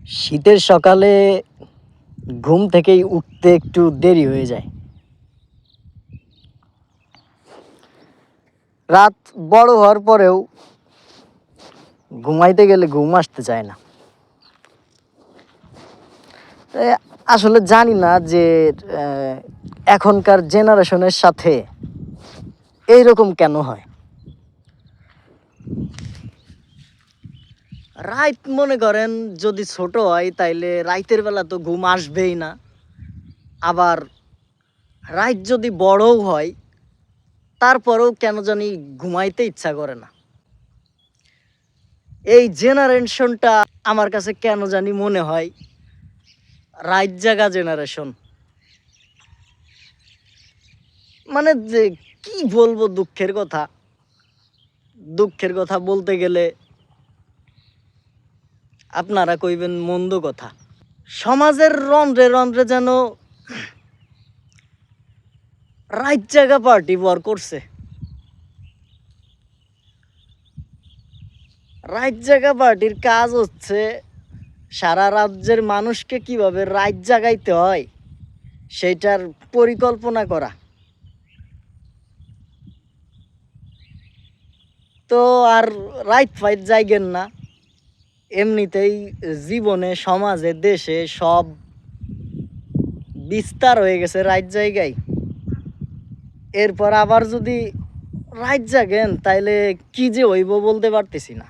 শীতের সকালে ঘুম থেকেই উঠতে একটু দেরি হয়ে যায়। রাত বড় হওয়ার পরেও ঘুমাইতে গেলে ঘুম আসতে চায় না। এ, আসলে জানি না যে এখনকার জেনারেশনের সাথে এইরকম কেন হয়। রাত মনে করেন যদি ছোট হয় তাইলে রাতের বেলা তো ঘুম আসবেই না। আবার রাত যদি বড়ও হয় তারপরেও কেন জানি ঘুমাইতে ইচ্ছা করে না। এই জেনারেশনটা আমার কাছে কেন জানি মনে হয় রাত জাগা জেনারেশন। মানে যে কি বলবো, দুঃখের কথা বলতে গেলে আপনারা কইবেন মন্দ কথা। সমাজের রন্ধ্রে রন্ধ্রে যেন রাত জাগা পার্টি ভর করছে। রাত জাগা পার্টির কাজ হচ্ছে সারা রাজ্যের মানুষকে কিভাবে রাত জাগাইতে হয় সেইটার পরিকল্পনা করা। তো আর রাত ফাইট যাইগেন না, এমনিতেই জীবনে সমাজে দেশে সব বিস্তার হয়ে গেছে রাত জায়গায়। এরপর আবার যদি রাত জাগেন তাইলে কি যে হইব বলতে পারতেছি না।